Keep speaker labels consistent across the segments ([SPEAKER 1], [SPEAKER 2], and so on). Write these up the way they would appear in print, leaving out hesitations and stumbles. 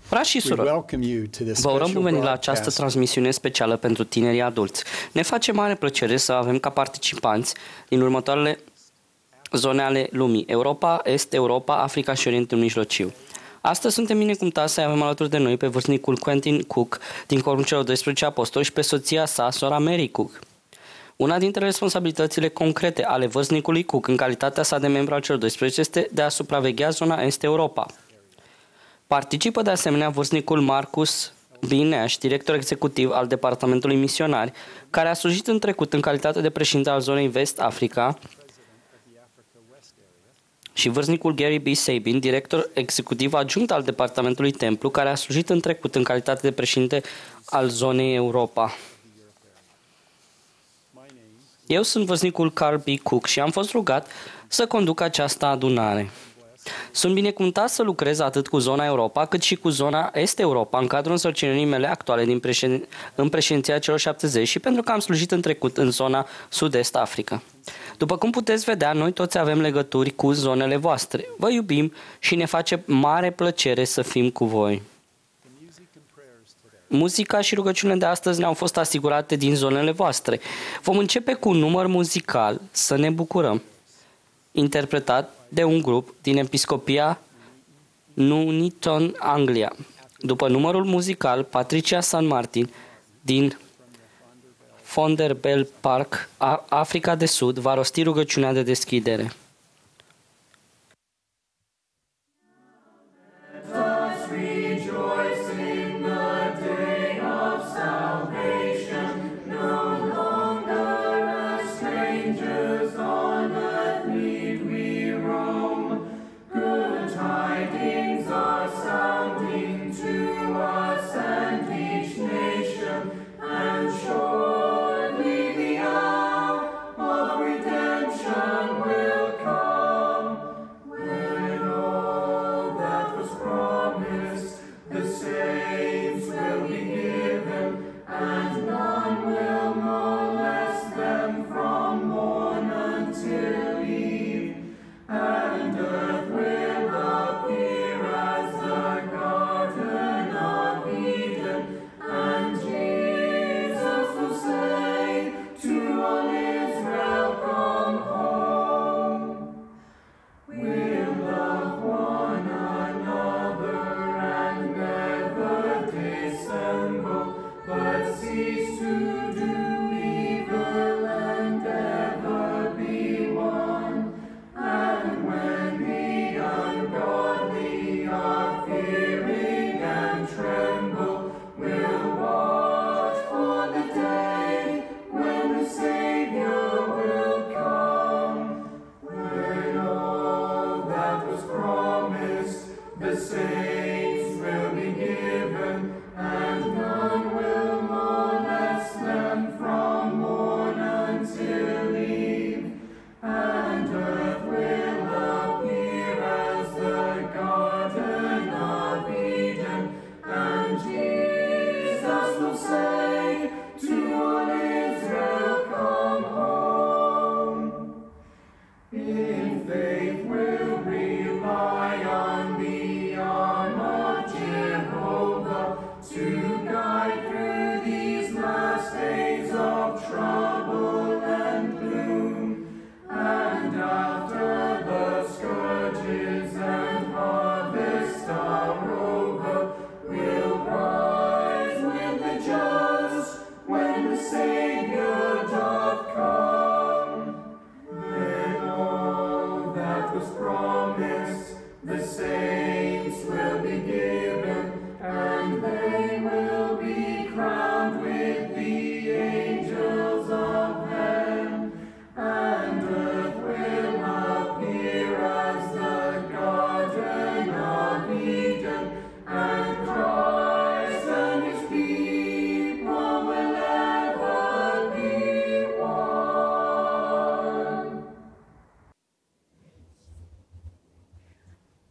[SPEAKER 1] Frați și surori, vă urăm bun venit la această transmisiune specială pentru tinerii adulți. Ne face mare plăcere să avem ca participanți din următoarele zone ale lumii: Europa, Est, Europa, Africa și Orientul Mijlociu. Astăzi suntem binecuvântați să avem alături de noi pe vârstnicul Quentin Cook din Corul celor 12 apostoli și pe soția sa, sora Mary Cook. Una dintre responsabilitățile concrete ale vârstnicului Cook în calitatea sa de membru al celor 12 este de a supraveghea zona Est Europa. Participă de asemenea vârstnicul Marcus B. Nash, director executiv al Departamentului Misionari, care a slujit în trecut în calitate de președinte al zonei Vest Africa, și vârstnicul Gary B. Sabin, director executiv adjunct al Departamentului Templu, care a slujit în trecut în calitate de președinte al zonei Europa. Eu sunt vârstnicul Carl B. Cook și am fost rugat să conduc această adunare. Sunt binecuvântat să lucrez atât cu zona Europa, cât și cu zona Est Europa, în cadrul însărcinării mele actuale în președinția celor 70 și pentru că am slujit în trecut în zona Sud-Est Africa. După cum puteți vedea, noi toți avem legături cu zonele voastre. Vă iubim și ne face mare plăcere să fim cu voi. Muzica și rugăciunile de astăzi ne-au fost asigurate din zonele voastre. Vom începe cu un număr muzical, Să ne bucurăm, interpretat de un grup din Episcopia Nuneaton, Anglia. După numărul muzical, Patricia San Martin din Vanderbilt Park, Africa de Sud, va rosti rugăciunea de deschidere.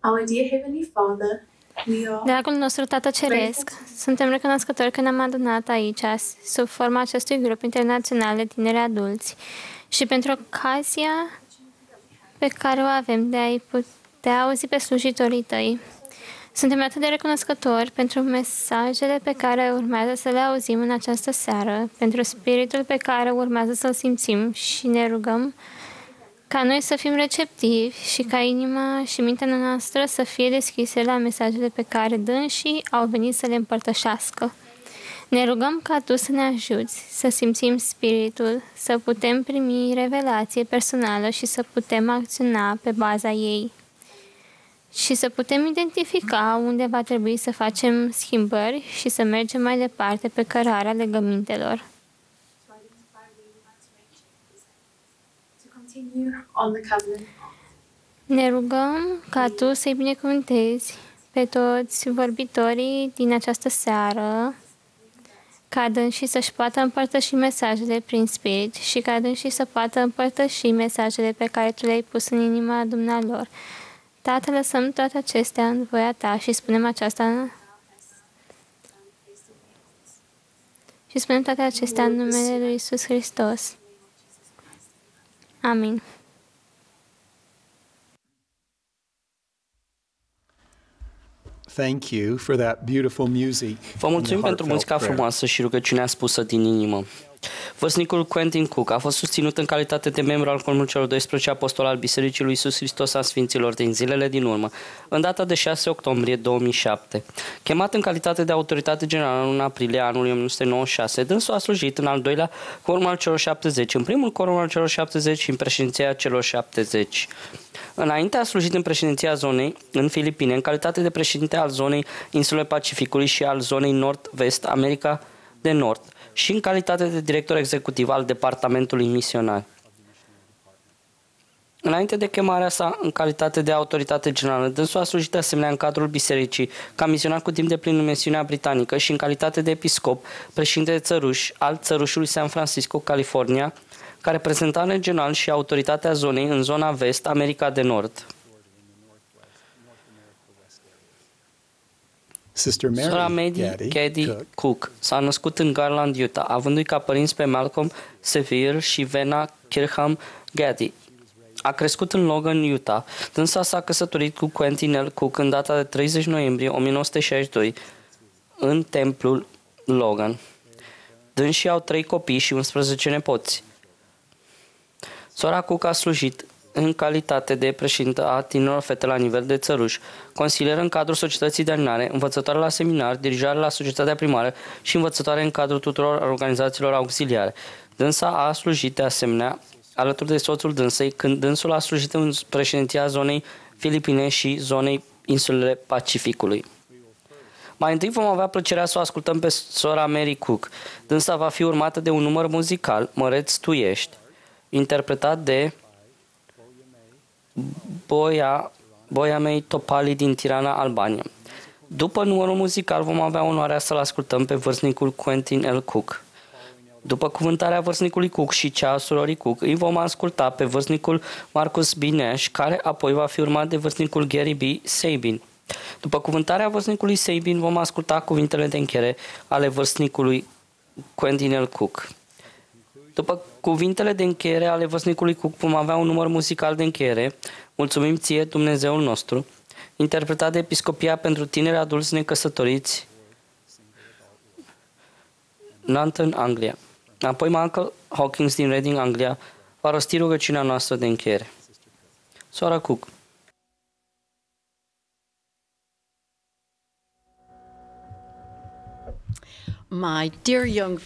[SPEAKER 2] Our dear Heavenly Father,
[SPEAKER 3] Dragul nostru Tată Ceresc, suntem recunoscători că ne-am adunat aici, sub forma acestui grup internațional de tineri adulți și pentru ocazia pe care o avem de a-i putea auzi pe slujitorii Tăi. Suntem atât de recunoscători pentru mesajele pe care urmează să le auzim în această seară, pentru spiritul pe care urmează să-l simțim și ne rugăm ca noi să fim receptivi și ca inima și mintea noastră să fie deschise la mesajele pe care dânsii au venit să le împărtășească. Ne rugăm ca Tu să ne ajuți să simțim spiritul, să putem primi revelație personală și să putem acționa pe baza ei. Și să putem identifica unde va trebui să facem schimbări și să mergem mai departe pe cărarea legămintelor. Ne rugăm ca Tu să-i binecuvântezi pe toți vorbitorii din această seară, ca dânsii să-și poată împărtăși mesajele prin spirit și ca dânsii să poată împărtăși mesajele pe care Tu le-ai pus în inima dumnealor. Tată, lăsăm toate acestea în voia Ta și spunem toate acestea în numele Lui Iisus Hristos. Amin.
[SPEAKER 4] Thank you for that beautiful music.
[SPEAKER 1] Vă mulțumim pentru muzica frumoasă și rugăciunea spusă din inimă. Vărsnicul Quentin Cook a fost susținut în calitate de membru al Cornul celor 12 apostoli al Bisericii lui Iisus Hristos a Sfinților din zilele din urmă, în data de 6 octombrie 2007. Chemat în calitate de autoritate generală în 1 aprilie anului 1996, dânsul a slujit în al doilea Cornul al celor 70, în primul Cornul al celor 70 și în președinția celor 70. Înainte a slujit în președinția zonei în Filipine, în calitate de președinte al zonei Insulele Pacificului și al zonei Nord-Vest, America de Nord, și în calitate de director executiv al Departamentului Misionar. Înainte de chemarea sa în calitate de autoritate generală, dânsul a slujit de asemenea în cadrul bisericii ca misionar cu timp de plin în misiunea britanică și în calitate de episcop, președinte de țăruș al țărușului San Francisco, California, ca reprezentant regional și autoritatea zonei în zona vest, America de Nord. Sora Mary Gaddy Cook s-a născut în Garland, Utah, avându-i ca părinți pe Malcolm Sevier și Vena Kirkham Gaddy. A crescut în Logan, Utah. Dânsa s-a căsătorit cu Quentin L. Cook în data de 30 noiembrie 1962 în templul Logan. Dânsii au 3 copii și 11 nepoți. Sora Cook a slujit în calitate de președintă a tinerilor fete la nivel de țăruș, consilier în cadrul societății de adunare, învățătoare la seminar, dirijare la societatea primară și învățătoare în cadrul tuturor organizațiilor auxiliare. Dânsa a slujit de asemenea alături de soțul dânsei când dânsul a slujit în președinția zonei Filipine și zonei Insulele Pacificului. Mai întâi vom avea plăcerea să o ascultăm pe sora Mary Cook. Dânsa va fi urmată de un număr muzical, Măreț tu ești, interpretat de Boia mei Topali din Tirana, Albania. După numărul muzical vom avea onoarea să-l ascultăm pe vârstnicul Quentin L. Cook. După cuvântarea vârstnicului Cook și cea a surorii Cook, îi vom asculta pe vârstnicul Marcus B. Nash, care apoi va fi urmat de vârstnicul Gary B. Sabin. După cuvântarea vârstnicului Sabin vom asculta cuvintele de încheiere ale vârstnicului Quentin L. Cook. După cuvintele de încheiere ale văsnicului Cook vom avea un număr muzical de încheiere, Mulțumim ție, Dumnezeul nostru, interpretat de Episcopia pentru tineri adulți necăsătoriți, Nanton, Anglia. Apoi Michael Hawkins din Reading, Anglia, va rosti rugăciunea noastră de încheiere. Sora Cook.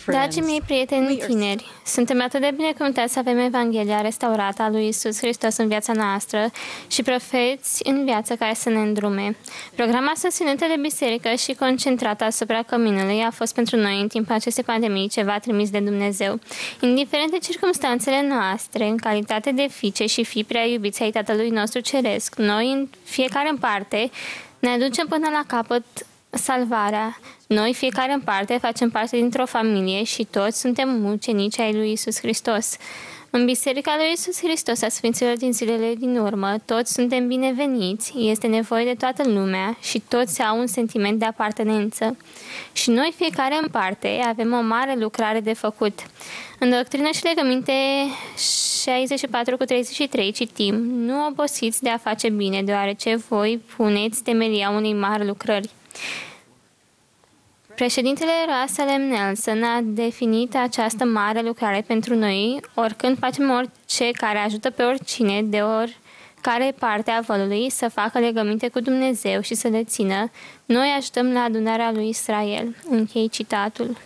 [SPEAKER 3] Dragii mei prieteni tineri, suntem atât de binecuvântați să avem Evanghelia restaurată a lui Iisus Hristos în viața noastră și profeți în viață care să ne îndrume. Programa susținută de biserică și concentrată asupra căminului a fost pentru noi în timpul acestei pandemii ceva trimis de Dumnezeu. Indiferent de circumstanțele noastre, în calitate de fiice și fii prea iubiți ai Tatălui nostru Ceresc, noi, în fiecare în parte, ne aducem până la capăt salvarea. Noi, fiecare în parte, facem parte dintr-o familie și toți suntem ucenici ai lui Iisus Hristos. În Biserica lui Iisus Hristos a Sfinților din zilele din urmă, toți suntem bineveniți, este nevoie de toată lumea și toți au un sentiment de apartenență. Și noi, fiecare în parte, avem o mare lucrare de făcut. În Doctrină și Legăminte 64:33 citim: nu obosiți de a face bine, deoarece voi puneți temelia unei mari lucrări. Președintele Russell M. Nelson a definit această mare lucrare pentru noi: oricând facem orice care ajută pe oricine, de oricare parte a vălului, să facă legăminte cu Dumnezeu și să le țină, noi ajutăm la adunarea lui Israel. Închei citatul.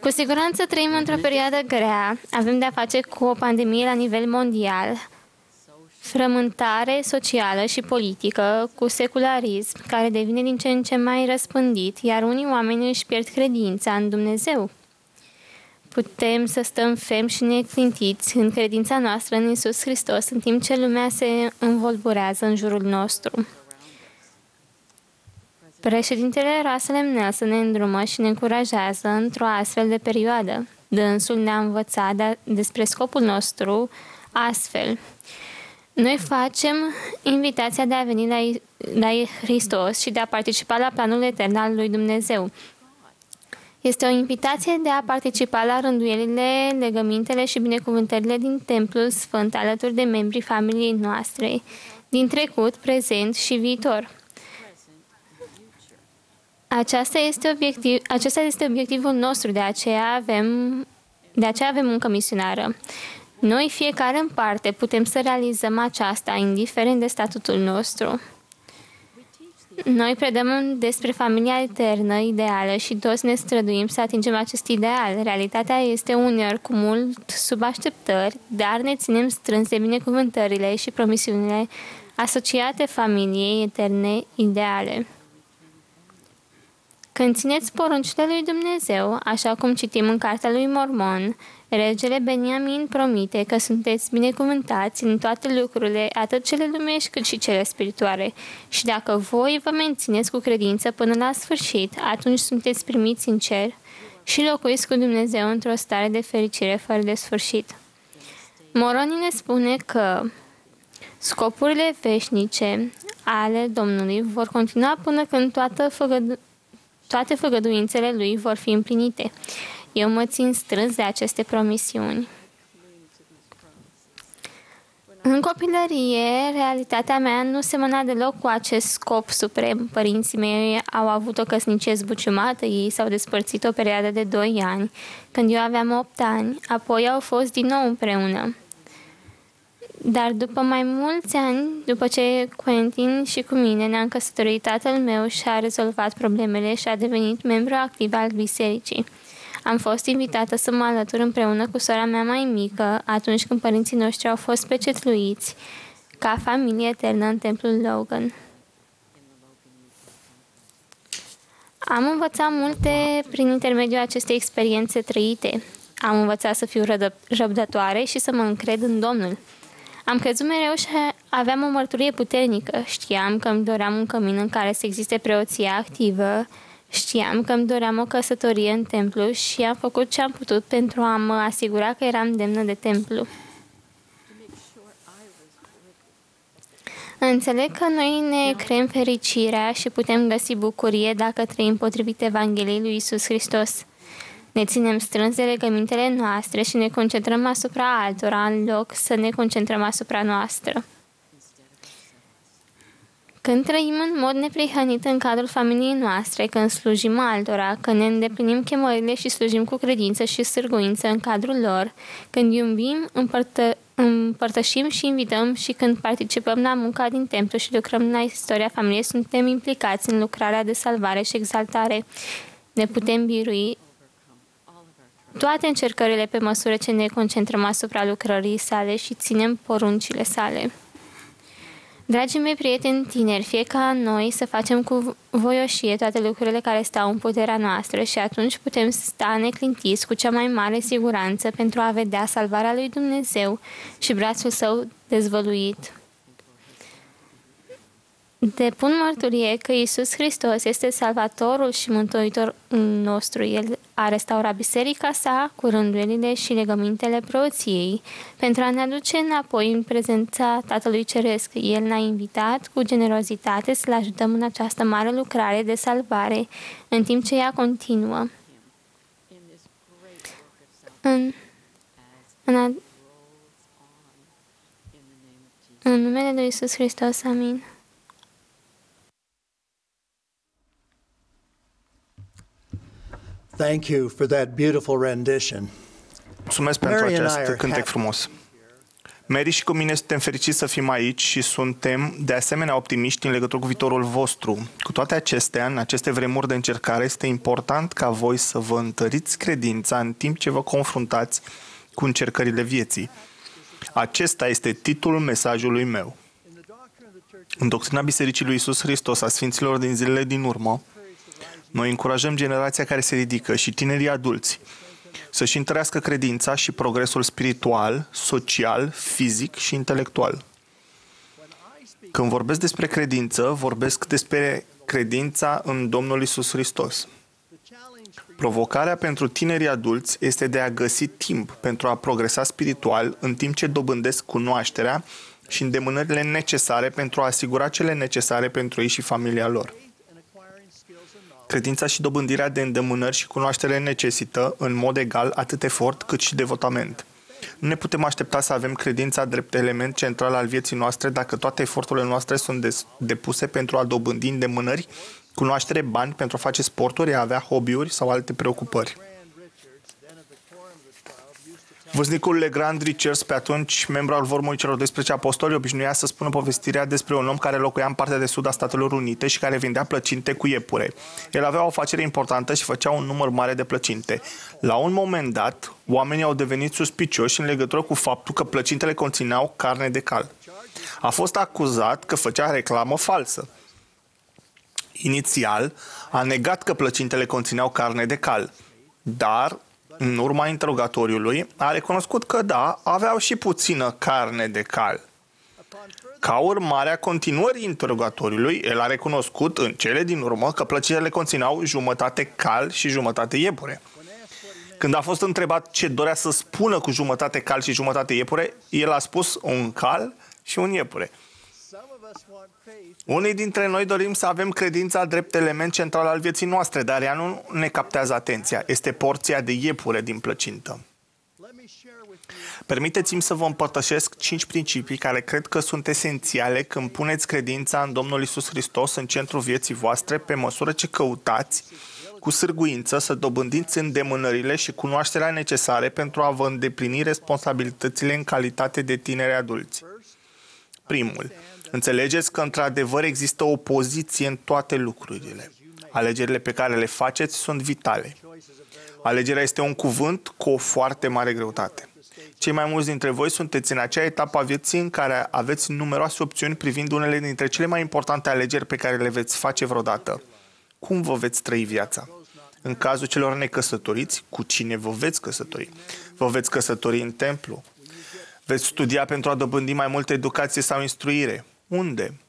[SPEAKER 3] Cu siguranță trăim într-o perioadă grea, avem de-a face cu o pandemie la nivel mondial, frământare socială și politică, cu secularism care devine din ce în ce mai răspândit, iar unii oameni își pierd credința în Dumnezeu. Putem să stăm fermi și neclintiți în credința noastră în Iisus Hristos, în timp ce lumea se învolburează în jurul nostru. Președintele Russell M. Nelson ne îndrumă și ne încurajează într-o astfel de perioadă. Dânsul ne-a învățat despre scopul nostru astfel: noi facem invitația de a veni la Hristos și de a participa la planul etern al lui Dumnezeu. Este o invitație de a participa la rânduielile, legămintele și binecuvântările din Templul Sfânt alături de membrii familiei noastre, din trecut, prezent și viitor. Acesta este obiectivul nostru, de aceea avem muncă misionară. Noi, fiecare în parte, putem să realizăm aceasta, indiferent de statutul nostru. Noi predăm despre familia eternă, ideală, și toți ne străduim să atingem acest ideal. Realitatea este uneori cu mult sub așteptări, dar ne ținem strâns de binecuvântările și promisiunile asociate familiei eterne ideale. Când țineți poruncile lui Dumnezeu, așa cum citim în Cartea lui Mormon, regele Beniamin promite că sunteți binecuvântați în toate lucrurile, atât cele lumești cât și cele spirituale. Și dacă voi vă mențineți cu credință până la sfârșit, atunci sunteți primiți în cer și locuiți cu Dumnezeu într-o stare de fericire fără de sfârșit. Moroni ne spune că scopurile veșnice ale Domnului vor continua până când toate făgăduințele lui vor fi împlinite. Eu mă țin strâns de aceste promisiuni. În copilărie, realitatea mea nu semăna deloc cu acest scop suprem. Părinții mei au avut o căsnicie zbuciumată, ei s-au despărțit o perioadă de 2 ani, când eu aveam 8 ani, apoi au fost din nou împreună. Dar după mai mulți ani, după ce Quentin și cu mine ne-am căsătorit, tatăl meu și-a rezolvat problemele și a devenit membru activ al bisericii. Am fost invitată să mă alătur împreună cu sora mea mai mică atunci când părinții noștri au fost pecetluiți ca familie eternă în templul Logan. Am învățat multe prin intermediul acestei experiențe trăite. Am învățat să fiu răbdătoare și să mă încred în Domnul. Am crezut mereu și aveam o mărturie puternică. Știam că îmi doream un cămin în care să existe preoție activă. Știam că îmi doream o căsătorie în templu și am făcut ce am putut pentru a mă asigura că eram demnă de templu. Înțeleg că noi ne creăm fericirea și putem găsi bucurie dacă trăim potrivit Evangheliei lui Iisus Hristos. Ne ținem strâns de legămintele noastre și ne concentrăm asupra altora în loc să ne concentrăm asupra noastră. Când trăim în mod neprihănit în cadrul familiei noastre, când slujim altora, când ne îndeplinim chemările și slujim cu credință și sârguință în cadrul lor, când iubim, împărtășim și invităm și când participăm la munca din templu și lucrăm la istoria familiei, suntem implicați în lucrarea de salvare și exaltare. Ne putem birui toate încercările pe măsură ce ne concentrăm asupra lucrării sale și ținem poruncile sale. Dragii mei prieteni tineri, fie ca noi să facem cu voioșie toate lucrurile care stau în puterea noastră și atunci putem sta neclintiți cu cea mai mare siguranță pentru a vedea salvarea lui Dumnezeu și brațul său dezvăluit. Depun mărturie că Iisus Hristos este Salvatorul și Mântuitorul nostru. El a restaura biserica sa cu rânduielile și legămintele preoției, pentru a ne aduce înapoi în prezența Tatălui Ceresc. El ne-a invitat cu generozitate să-L ajutăm în această mare lucrare de salvare, în timp ce ea continuă. În numele Lui Iisus Hristos, amin.
[SPEAKER 5] Thank you for that beautiful rendition.
[SPEAKER 6] Mulțumesc pentru acest cântec frumos. Mary și cu mine suntem fericiți să fim aici și suntem de asemenea optimiști în legătură cu viitorul vostru. Cu toate acestea, în aceste vremuri de încercare, este important ca voi să vă întăriți credința în timp ce vă confruntați cu încercările vieții. Acesta este titlul mesajului meu. În doctrina Bisericii lui Iisus Hristos a Sfinților din zilele din urmă, noi încurajăm generația care se ridică și tinerii adulți să-și întărească credința și progresul spiritual, social, fizic și intelectual. Când vorbesc despre credință, vorbesc despre credința în Domnul Iisus Hristos. Provocarea pentru tinerii adulți este de a găsi timp pentru a progresa spiritual în timp ce dobândesc cunoașterea și îndemânările necesare pentru a asigura cele necesare pentru ei și familia lor. Credința și dobândirea de îndemânări și cunoaștere necesită, în mod egal, atât efort cât și devotament. Nu ne putem aștepta să avem credința drept element central al vieții noastre dacă toate eforturile noastre sunt depuse pentru a dobândi îndemânări, cunoaștere, bani, pentru a face sporturi, a avea hobby-uri sau alte preocupări. Văznicul Legrand Richards, pe atunci membru al Vormului celor 12 apostoli, obișnuia să spună povestirea despre un om care locuia în partea de sud a Statelor Unite și care vindea plăcinte cu iepure. El avea o afacere importantă și făcea un număr mare de plăcinte. La un moment dat, oamenii au devenit suspicioși în legătură cu faptul că plăcintele conțineau carne de cal. A fost acuzat că făcea reclamă falsă. Inițial, a negat că plăcintele conțineau carne de cal, dar în urma interogatoriului, a recunoscut că da, aveau și puțină carne de cal. Ca urmare a continuării interogatoriului, el a recunoscut în cele din urmă că plăcintele conțineau jumătate cal și jumătate iepure. Când a fost întrebat ce dorea să spună cu jumătate cal și jumătate iepure, el a spus un cal și un iepure. Unii dintre noi dorim să avem credința drept element central al vieții noastre, dar ea nu ne captează atenția. Este porția de iepure din plăcintă. Permiteți-mi să vă împărtășesc 5 principii care cred că sunt esențiale când puneți credința în Domnul Iisus Hristos în centrul vieții voastre, pe măsură ce căutați cu sârguință să dobândiți îndemânările și cunoașterea necesare pentru a vă îndeplini responsabilitățile în calitate de tineri adulți. Primul. Înțelegeți că într-adevăr există o poziție în toate lucrurile. Alegerile pe care le faceți sunt vitale. Alegerea este un cuvânt cu o foarte mare greutate. Cei mai mulți dintre voi sunteți în acea etapă a vieții în care aveți numeroase opțiuni privind unele dintre cele mai importante alegeri pe care le veți face vreodată. Cum vă veți trăi viața? În cazul celor necăsătoriți, cu cine vă veți căsători? Vă veți căsători în templu? Veți studia pentru a dobândi mai multă educație sau instruire? Unde?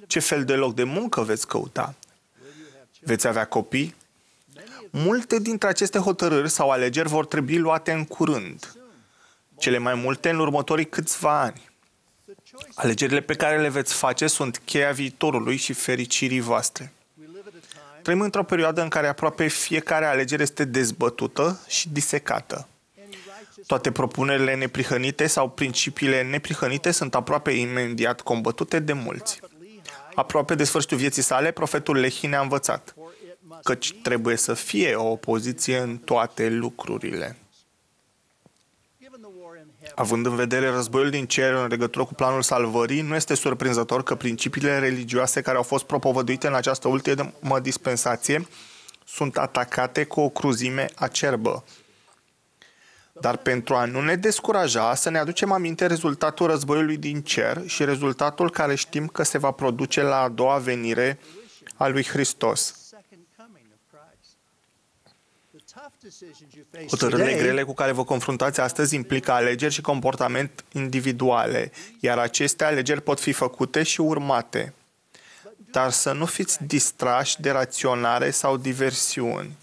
[SPEAKER 6] Ce fel de loc de muncă veți căuta? Veți avea copii? Multe dintre aceste hotărâri sau alegeri vor trebui luate în curând. Cele mai multe în următorii câțiva ani. Alegerile pe care le veți face sunt cheia viitorului și fericirii voastre. Trăim într-o perioadă în care aproape fiecare alegere este dezbătută și disecată. Toate propunerile neprihănite sau principiile neprihănite sunt aproape imediat combătute de mulți. Aproape de sfârșitul vieții sale, profetul Lehi ne-a învățat căci trebuie să fie o opoziție în toate lucrurile. Având în vedere războiul din cer în legătură cu planul salvării, nu este surprinzător că principiile religioase care au fost propovăduite în această ultimă dispensație sunt atacate cu o cruzime acerbă. Dar pentru a nu ne descuraja, să ne aducem aminte rezultatul războiului din cer și rezultatul care știm că se va produce la a doua venire a lui Hristos. Hotărârile grele cu care vă confruntați astăzi implică alegeri și comportament individuale, iar aceste alegeri pot fi făcute și urmate. Dar să nu fiți distrași de raționare sau diversiuni.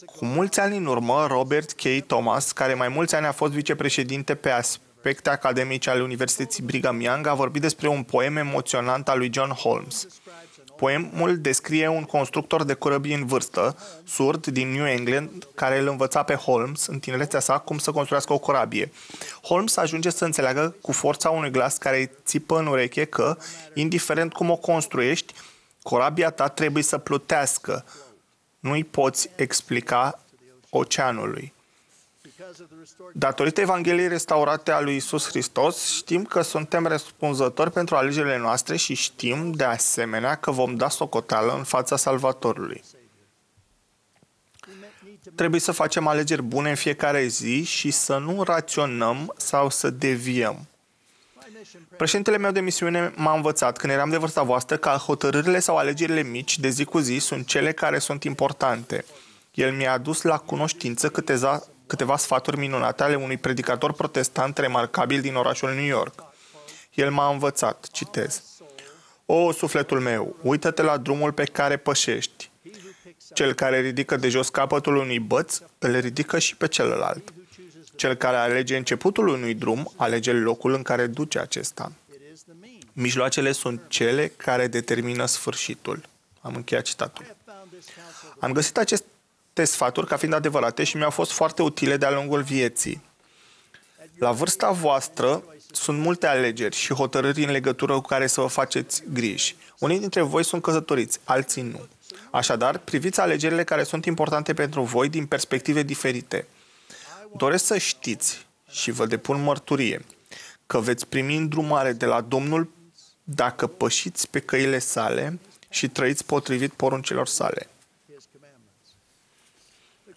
[SPEAKER 6] Cu mulți ani în urmă, Robert K. Thomas, care mai mulți ani a fost vicepreședinte pe aspecte academice ale Universității Brigham Young, a vorbit despre un poem emoționant al lui John Holmes. Poemul descrie un constructor de corăbii în vârstă, surd, din New England, care îl învăța pe Holmes, în tinerețea sa, cum să construiască o corabie. Holmes ajunge să înțeleagă cu forța unui glas care îi țipă în ureche că, indiferent cum o construiești, corabia ta trebuie să plutească. Nu-i poți explica oceanului. Datorită Evangheliei restaurate a lui Iisus Hristos, știm că suntem răspunzători pentru alegerile noastre și știm, de asemenea, că vom da socoteală în fața Salvatorului. Trebuie să facem alegeri bune în fiecare zi și să nu raționăm sau să deviem. Președintele meu de misiune m-a învățat, când eram de vârsta voastră, că hotărârile sau alegerile mici de zi cu zi sunt cele care sunt importante. El mi-a adus la cunoștință câteva sfaturi minunate ale unui predicator protestant remarcabil din orașul New York. El m-a învățat, citez: "O, sufletul meu, uită-te la drumul pe care pășești. Cel care ridică de jos capătul unui băț, îl ridică și pe celălalt. Cel care alege începutul unui drum, alege locul în care duce acesta. Mijloacele sunt cele care determină sfârșitul." Am încheiat citatul. Am găsit aceste sfaturi ca fiind adevărate și mi-au fost foarte utile de-a lungul vieții. La vârsta voastră sunt multe alegeri și hotărâri în legătură cu care să vă faceți griji. Unii dintre voi sunt căsătoriți, alții nu. Așadar, priviți alegerile care sunt importante pentru voi din perspective diferite. Doresc să știți și vă depun mărturie că veți primi îndrumare de la Domnul dacă pășiți pe căile sale și trăiți potrivit poruncilor sale.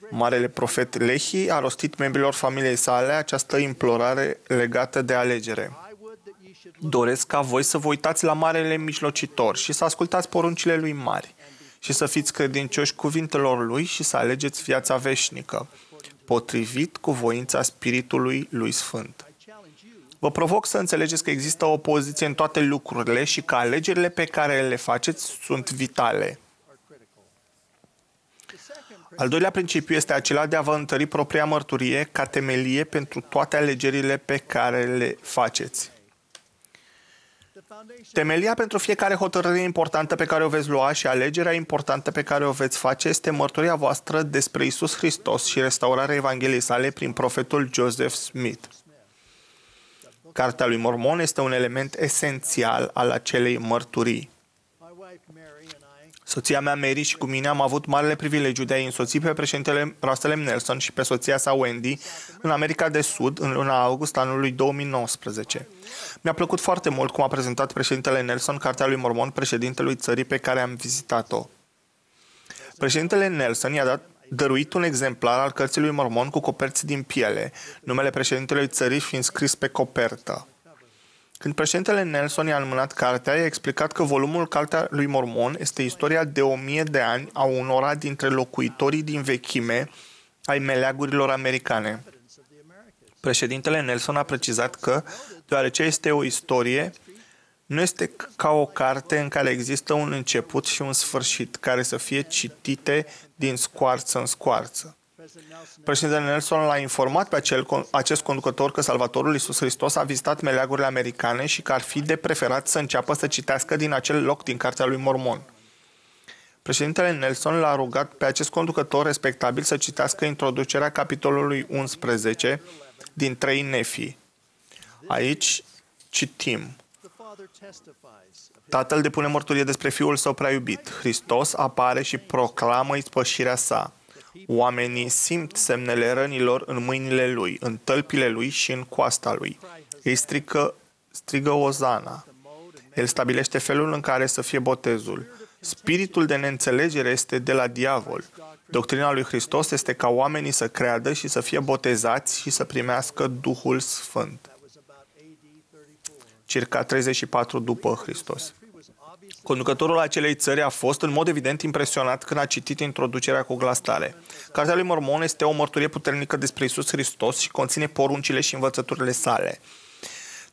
[SPEAKER 6] Marele profet Lehi a rostit membrilor familiei sale această implorare legată de alegere. Doresc ca voi să vă uitați la Marele Mijlocitor și să ascultați poruncile lui mari și să fiți credincioși cuvintelor lui și să alegeți viața veșnică, potrivit cu voința Spiritului lui Sfânt. Vă provoc să înțelegeți că există o opoziție în toate lucrurile și că alegerile pe care le faceți sunt vitale. Al doilea principiu este acela de a vă întări propria mărturie ca temelie pentru toate alegerile pe care le faceți. Temelia pentru fiecare hotărâre importantă pe care o veți lua și alegerea importantă pe care o veți face este mărturia voastră despre Iisus Hristos și restaurarea Evangheliei sale prin profetul Joseph Smith. Cartea lui Mormon este un element esențial al acelei mărturii. Soția mea, Mary, și cu mine am avut marele privilegiu de a-i însoți pe președintele Russell M. Nelson și pe soția sa, Wendy, în America de Sud, în luna august anului 2019. Mi-a plăcut foarte mult cum a prezentat președintele Nelson Cartea lui Mormon președintelui țării pe care am vizitat-o. Președintele Nelson i-a dăruit un exemplar al Cărții lui Mormon cu coperți din piele, numele președintelui țării fiind scris pe copertă. Când președintele Nelson i-a înmânat cartea, i-a explicat că volumul Cartea lui Mormon este istoria de 1000 de ani a unora dintre locuitorii din vechime ai meleagurilor americane. Președintele Nelson a precizat că, deoarece este o istorie, nu este ca o carte în care există un început și un sfârșit, care să fie citite din scoarță în scoarță. Președintele Nelson l-a informat pe acest conducător că Salvatorul Iisus Hristos a vizitat meleagurile americane și că ar fi de preferat să înceapă să citească din acel loc din Cartea lui Mormon. Președintele Nelson l-a rugat pe acest conducător respectabil să citească introducerea capitolului 11 din 3 Nefi. Aici citim: Tatăl depune mărturie despre Fiul Său prea iubit. Hristos apare și proclamă ispășirea sa. Oamenii simt semnele rănilor în mâinile Lui, în tălpile Lui și în coasta Lui. Ei strigă Ozana. El stabilește felul în care să fie botezul. Spiritul de neînțelegere este de la diavol. Doctrina lui Hristos este ca oamenii să creadă și să fie botezați și să primească Duhul Sfânt. Circa 34 după Hristos. Conducătorul acelei țări a fost în mod evident impresionat când a citit introducerea cu glas tare. Cartea lui Mormon este o mărturie puternică despre Iisus Hristos și conține poruncile și învățăturile sale.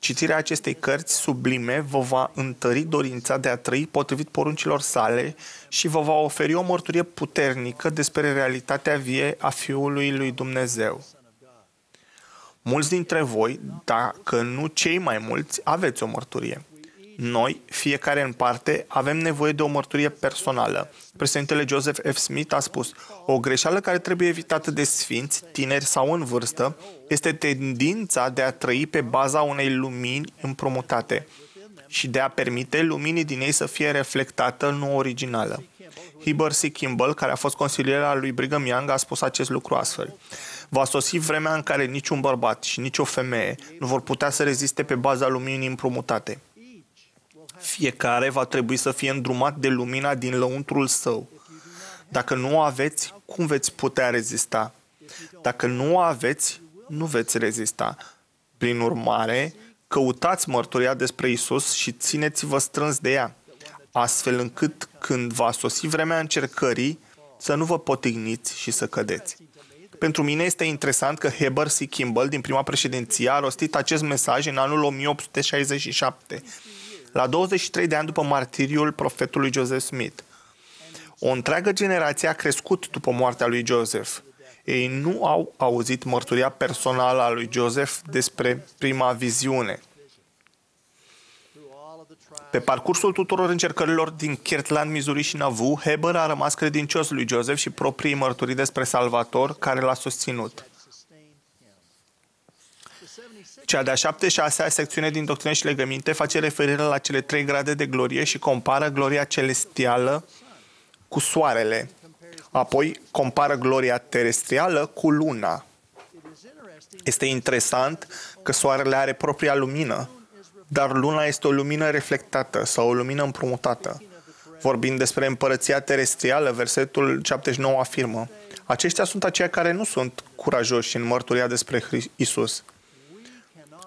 [SPEAKER 6] Citirea acestei cărți sublime vă va întări dorința de a trăi potrivit poruncilor sale și vă va oferi o mărturie puternică despre realitatea vie a Fiului lui Dumnezeu. Mulți dintre voi, dacă nu cei mai mulți, aveți o mărturie. Noi, fiecare în parte, avem nevoie de o mărturie personală. Președintele Joseph F. Smith a spus: o greșeală care trebuie evitată de sfinți, tineri sau în vârstă, este tendința de a trăi pe baza unei lumini împrumutate și de a permite luminii din ei să fie reflectată, nu originală. Heber C. Kimball, care a fost consilier al lui Brigham Young, a spus acest lucru astfel: va sosi vremea în care niciun bărbat și nicio femeie nu vor putea să reziste pe baza luminii împrumutate. Fiecare va trebui să fie îndrumat de lumina din lăuntrul său. Dacă nu o aveți, cum veți putea rezista? Dacă nu o aveți, nu veți rezista. Prin urmare, căutați mărturia despre Isus și țineți-vă strâns de ea, astfel încât când va sosi vremea încercării, să nu vă potigniți și să cădeți. Pentru mine este interesant că Heber C. Kimball, din prima președinție, a rostit acest mesaj în anul 1867, la 23 de ani după martiriul profetului Joseph Smith. O întreagă generație a crescut după moartea lui Joseph. Ei nu au auzit mărturia personală a lui Joseph despre prima viziune. Pe parcursul tuturor încercărilor din Kirtland, Missouri și Nauvoo, Heber a rămas credincios lui Joseph și proprii mărturii despre Salvator, care l-a susținut. Cea de-a 76-a secțiune din Doctrine și Legăminte face referire la cele 3 grade de glorie și compară gloria celestială cu soarele. Apoi compară gloria terestrială cu luna. Este interesant că soarele are propria lumină, dar luna este o lumină reflectată sau o lumină împrumutată. Vorbind despre împărăția terestrială, versetul 79 afirmă: aceștia sunt aceia care nu sunt curajoși în mărturia despre Isus.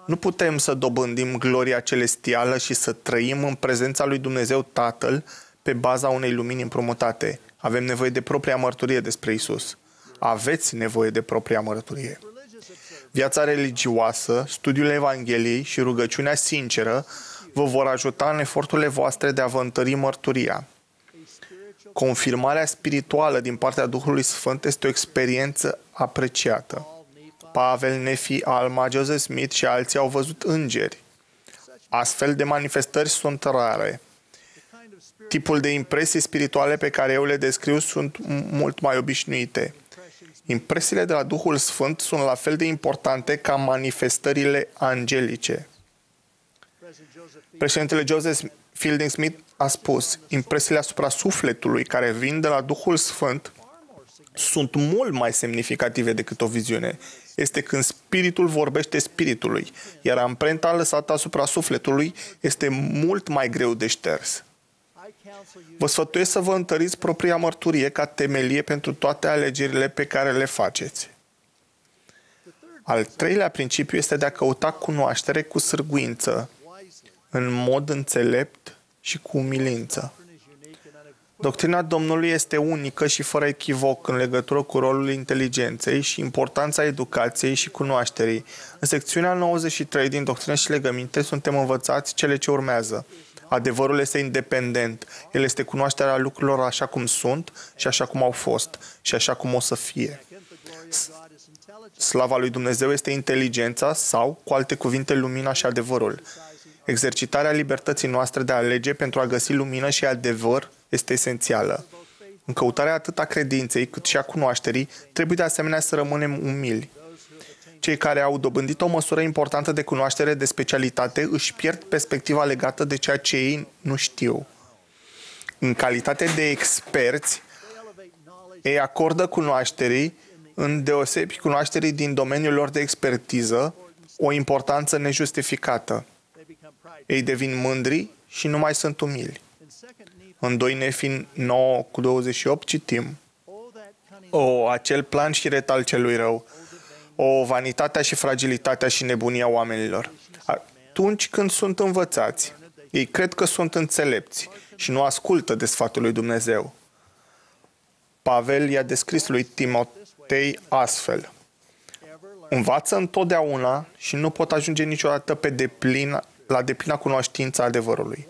[SPEAKER 6] Nu putem să dobândim gloria celestială și să trăim în prezența lui Dumnezeu Tatăl pe baza unei lumini împrumutate. Avem nevoie de propria mărturie despre Isus. Aveți nevoie de propria mărturie. Viața religioasă, studiul Evangheliei și rugăciunea sinceră vă vor ajuta în eforturile voastre de a vă întări mărturia. Confirmarea spirituală din partea Duhului Sfânt este o experiență apreciată. Pavel, Nefi, Alma, Joseph Smith și alții au văzut îngeri. Astfel de manifestări sunt rare. Tipul de impresii spirituale pe care eu le descriu sunt mult mai obișnuite. Impresiile de la Duhul Sfânt sunt la fel de importante ca manifestările angelice. Președintele Joseph Fielding Smith a spus: impresiile asupra sufletului care vin de la Duhul Sfânt sunt mult mai semnificative decât o viziune. Este când Spiritul vorbește Spiritului, iar amprenta lăsată asupra sufletului este mult mai greu de șters. Vă sfătuiesc să vă întăriți propria mărturie ca temelie pentru toate alegerile pe care le faceți. Al treilea principiu este de a căuta cunoaștere cu sârguință, în mod înțelept și cu umilință. Doctrina Domnului este unică și fără echivoc în legătură cu rolul inteligenței și importanța educației și cunoașterii. În secțiunea 93 din Doctrine și Legăminte suntem învățați cele ce urmează. Adevărul este independent. El este cunoașterea lucrurilor așa cum sunt și așa cum au fost și așa cum o să fie. Slava lui Dumnezeu este inteligența sau, cu alte cuvinte, lumina și adevărul. Exercitarea libertății noastre de a alege pentru a găsi lumină și adevăr este esențială. În căutarea atât a credinței cât și a cunoașterii, trebuie de asemenea să rămânem umili. Cei care au dobândit o măsură importantă de cunoaștere de specialitate își pierd perspectiva legată de ceea ce ei nu știu. În calitate de experți, ei acordă cunoașterii, îndeosebi cunoașterii din domeniul lor de expertiză, o importanță nejustificată. Ei devin mândri și nu mai sunt umili. În 2 Nefi 9:28 citim: O, acel plan șiret al celui rău! O, vanitatea și fragilitatea și nebunia oamenilor! Atunci când sunt învățați, ei cred că sunt înțelepți și nu ascultă de sfatul lui Dumnezeu. Pavel i-a descris lui Timotei astfel: învață întotdeauna și nu pot ajunge niciodată la deplina cunoștință a adevărului.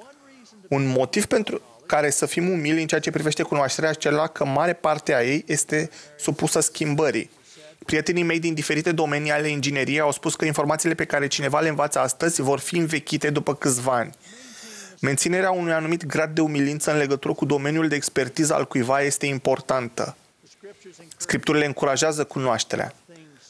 [SPEAKER 6] Un motiv pentru care să fim umili în ceea ce privește cunoașterea acela că mare parte a ei este supusă schimbării. Prietenii mei din diferite domenii ale ingineriei au spus că informațiile pe care cineva le învață astăzi vor fi învechite după câțiva ani. Menținerea unui anumit grad de umilință în legătură cu domeniul de expertiză al cuiva este importantă. Scripturile încurajează cunoașterea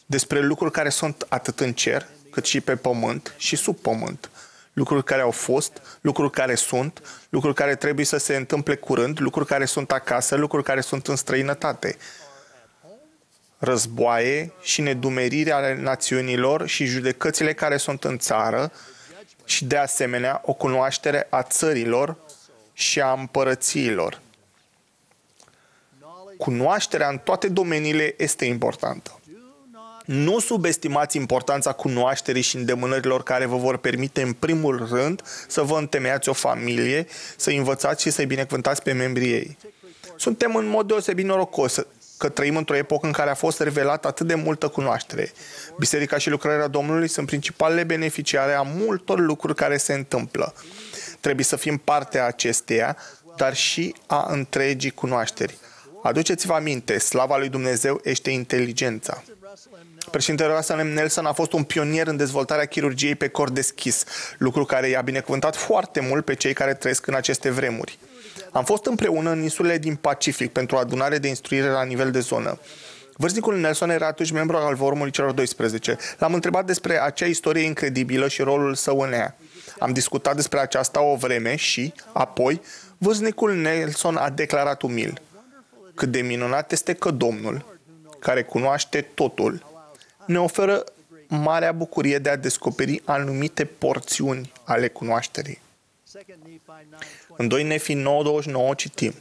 [SPEAKER 6] despre lucruri care sunt atât în cer, cât și pe pământ și sub pământ. Lucruri care au fost, lucruri care sunt, lucruri care trebuie să se întâmple curând, lucruri care sunt acasă, lucruri care sunt în străinătate. Războaie și nedumerire ale națiunilor și judecățile care sunt în țară și, de asemenea, o cunoaștere a țărilor și a împărățiilor. Cunoașterea în toate domeniile este importantă. Nu subestimați importanța cunoașterii și îndemânărilor care vă vor permite, în primul rând, să vă întemeiați o familie, să învățați și să-i binecuvântați pe membrii ei. Suntem în mod deosebit norocos că trăim într-o epocă în care a fost revelată atât de multă cunoaștere. Biserica și lucrarea Domnului sunt principalele beneficiare a multor lucruri care se întâmplă. Trebuie să fim parte a acesteia, dar și a întregii cunoașteri. Aduceți-vă aminte, slava lui Dumnezeu este inteligența. Președintele Russell M. Nelson a fost un pionier în dezvoltarea chirurgiei pe cor deschis, lucru care i-a binecuvântat foarte mult pe cei care trăiesc în aceste vremuri. Am fost împreună în insulele din Pacific pentru o adunare de instruire la nivel de zonă. Vârstnicul Nelson era atunci membru al Forumului celor 12. L-am întrebat despre acea istorie incredibilă și rolul său în ea. Am discutat despre aceasta o vreme și, apoi, vârstnicul Nelson a declarat umil: cât de minunat este că Domnul, care cunoaște totul, ne oferă marea bucurie de a descoperi anumite porțiuni ale cunoașterii. În 2 Nefi 9:29 citim: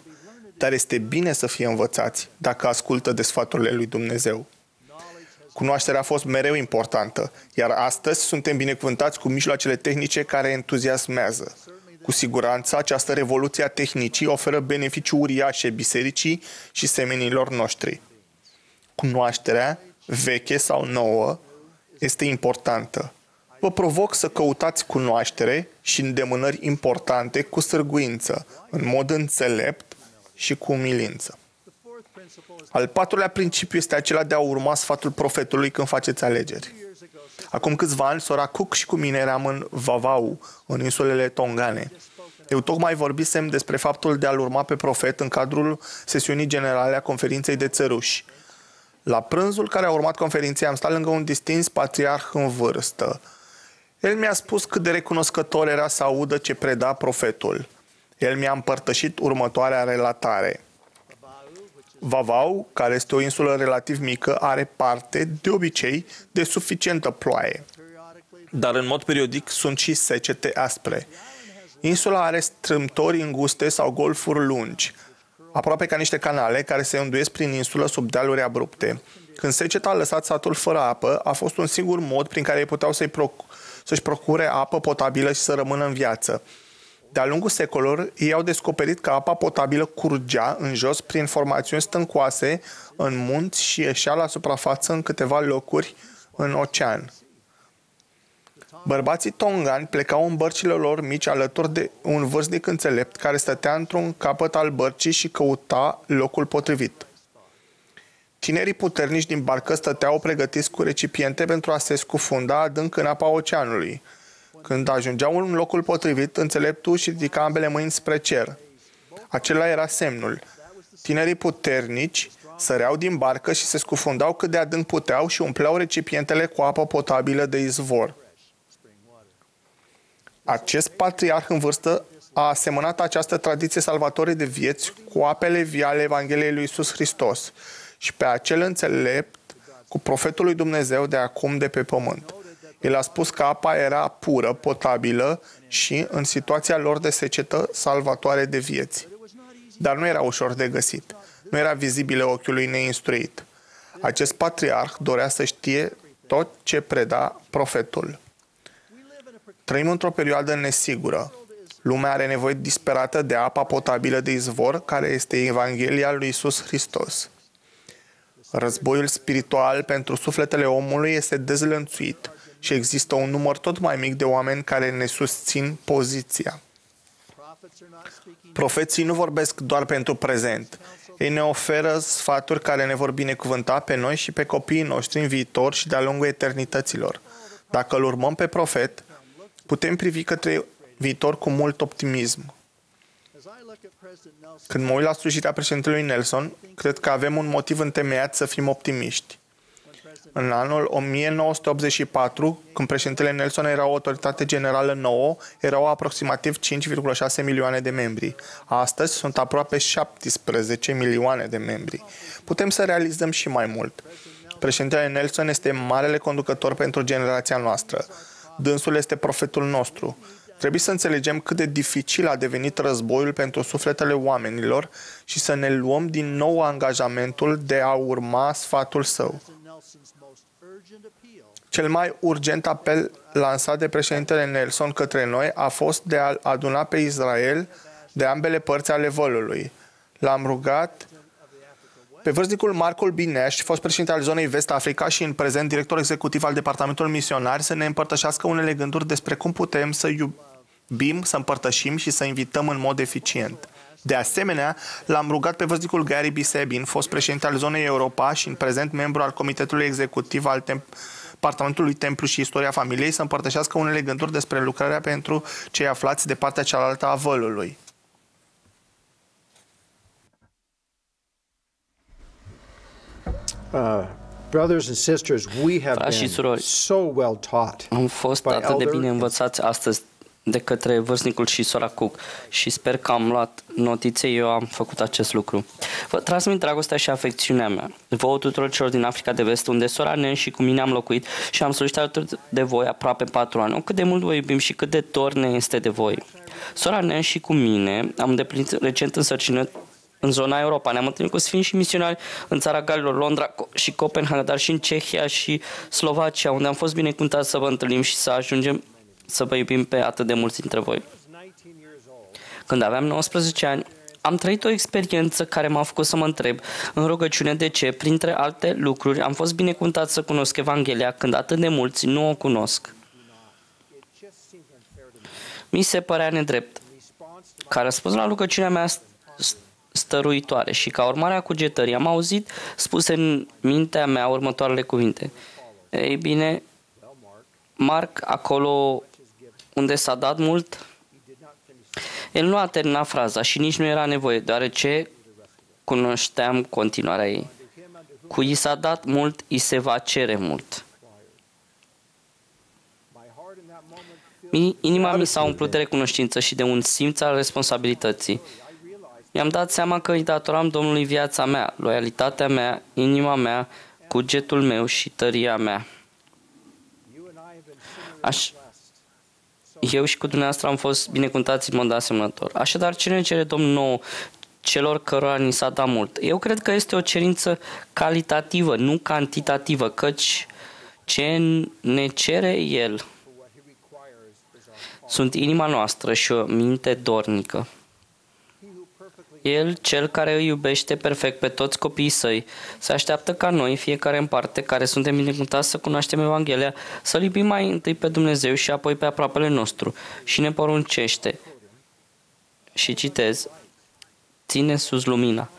[SPEAKER 6] dar este bine să fie învățați dacă ascultă de sfaturile lui Dumnezeu. Cunoașterea a fost mereu importantă, iar astăzi suntem binecuvântați cu mijloacele tehnice care entuziasmează. Cu siguranță, această revoluție a tehnicii oferă beneficii uriașe bisericii și semenilor noștri. Cunoașterea, veche sau nouă, este importantă. Vă provoc să căutați cunoaștere și îndemânări importante cu sârguință, în mod înțelept și cu umilință. Al patrulea principiu este acela de a urma sfatul profetului când faceți alegeri. Acum câțiva ani, sora Cook și cu mine eram în Vavau, în insulele Tongane. Eu tocmai vorbisem despre faptul de a-l urma pe profet în cadrul sesiunii generale a conferinței de țăruși. La prânzul care a urmat conferinței am stat lângă un distins patriarh în vârstă. El mi-a spus cât de recunoscător era să audă ce preda profetul. El mi-a împărtășit următoarea relatare. Vavau, care este o insulă relativ mică, are parte, de obicei, de suficientă ploaie. Dar în mod periodic sunt și secete aspre. Insula are strâmtori înguste sau golfuri lungi, aproape ca niște canale care se înduiesc prin insulă sub dealuri abrupte. Când seceta a lăsat satul fără apă, a fost un singur mod prin care ei puteau să-și procure apă potabilă și să rămână în viață. De-a lungul secolelor, ei au descoperit că apa potabilă curgea în jos prin formațiuni stâncoase în munți și ieșea la suprafață în câteva locuri în ocean. Bărbații tongani plecau în bărcile lor mici alături de un vârstnic înțelept care stătea într-un capăt al bărcii și căuta locul potrivit. Tinerii puternici din barcă stăteau pregătiți cu recipiente pentru a se scufunda adânc în apa oceanului. Când ajungeau în locul potrivit, înțeleptul își ridica ambele mâini spre cer. Acela era semnul. Tinerii puternici săreau din barcă și se scufundau cât de adânc puteau și umpleau recipientele cu apă potabilă de izvor. Acest patriarh în vârstă a asemănat această tradiție salvatoare de vieți cu apele vii ale Evangheliei lui Iisus Hristos și pe acel înțelept cu profetul lui Dumnezeu de acum de pe pământ. El a spus că apa era pură, potabilă și, în situația lor de secetă, salvatoare de vieți. Dar nu era ușor de găsit. Nu era vizibilă ochiului neinstruit. Acest patriarh dorea să știe tot ce preda profetul. Trăim într-o perioadă nesigură. Lumea are nevoie disperată de apa potabilă de izvor, care este Evanghelia lui Iisus Hristos. Războiul spiritual pentru sufletele omului este dezlănțuit și există un număr tot mai mic de oameni care ne susțin poziția. Profeții nu vorbesc doar pentru prezent. Ei ne oferă sfaturi care ne vor binecuvânta pe noi și pe copiii noștri în viitor și de-a lungul eternităților. Dacă îl urmăm pe profet, putem privi către viitor cu mult optimism. Când mă uit la slujirea președintelui Nelson, cred că avem un motiv întemeiat să fim optimiști. În anul 1984, când președintele Nelson era o autoritate generală nouă, erau aproximativ 5,6 milioane de membri. Astăzi sunt aproape 17 milioane de membri. Putem să realizăm și mai mult. Președintele Nelson este marele conducător pentru generația noastră. Dânsul este profetul nostru. Trebuie să înțelegem cât de dificil a devenit războiul pentru sufletele oamenilor și să ne luăm din nou angajamentul de a urma sfatul său. Cel mai urgent apel lansat de președintele Nelson către noi a fost de a aduna pe Israel de ambele părți ale vălului. L-am rugat pe vârstnicul Marcul B. Nash, fost președinte al zonei Vest-Africa și în prezent director executiv al Departamentului Misionar, să ne împărtășească unele gânduri despre cum putem să iubim, să împărtășim și să invităm în mod eficient. De asemenea, l-am rugat pe vârstnicul Gary B. Sabin, fost președinte al zonei Europa și în prezent membru al Comitetului Executiv al Departamentului Templu și Istoria Familiei, să împărtășească unele gânduri despre lucrarea pentru cei aflați de partea cealaltă a vălului.
[SPEAKER 5] Brothers and sisters, we have
[SPEAKER 1] Frați și
[SPEAKER 5] been
[SPEAKER 1] surori,
[SPEAKER 5] so well taught
[SPEAKER 1] am fost
[SPEAKER 5] by
[SPEAKER 1] atât de
[SPEAKER 5] elder
[SPEAKER 1] bine învățați astăzi de către vârstnicul și sora Cook și sper că am luat notițe, eu am făcut acest lucru. Vă transmit dragostea și afecțiunea mea, vouă tuturor celor din Africa de Vest, unde sora Nen și cu mine am locuit și am slujit alături de voi aproape 4 ani. O, cât de mult vă iubim și cât de dor ne este de voi. Sora Nen și cu mine am îndeplinit recent însărcinări în zona Europa. Ne-am întâlnit cu sfinți și misionari în țara Galilor, Londra și Copenhaga, dar și în Cehia și Slovacia, unde am fost binecuvântați să vă întâlnim și să ajungem să vă iubim pe atât de mulți dintre voi. Când aveam 19 ani, am trăit o experiență care m-a făcut să mă întreb în rugăciune de ce, printre alte lucruri, am fost binecuvântat să cunosc Evanghelia când atât de mulți nu o cunosc. Mi se părea nedrept. Ca răspuns la rugăciunea mea stăruitoare și ca urmare a cugetării, am auzit spuse în mintea mea următoarele cuvinte. Ei bine, Marc, acolo unde s-a dat mult, el nu a terminat fraza și nici nu era nevoie, deoarece cunoșteam continuarea ei. Cui s-a dat mult, îi se va cere mult. Inima mi s-a umplut de recunoștință și de un simț al responsabilității. Mi-am dat seama că îi datoram Domnului viața mea, loialitatea mea, inima mea, cugetul meu și tăria mea. Eu și cu dumneavoastră am fost binecuvântați în mod asemănător. Așadar, ce ne cere Domnul nou celor cărora ni s-a dat mult? Eu cred că este o cerință calitativă, nu cantitativă, căci ce ne cere El sunt inima noastră și o minte dornică. El, cel care îi iubește perfect pe toți copiii săi, se așteaptă ca noi, fiecare în parte, care suntem binecuvântați să cunoaștem Evanghelia, să-L iubim mai întâi pe Dumnezeu și apoi pe aproapele nostru. Și ne poruncește. Și citez, ține sus lumina,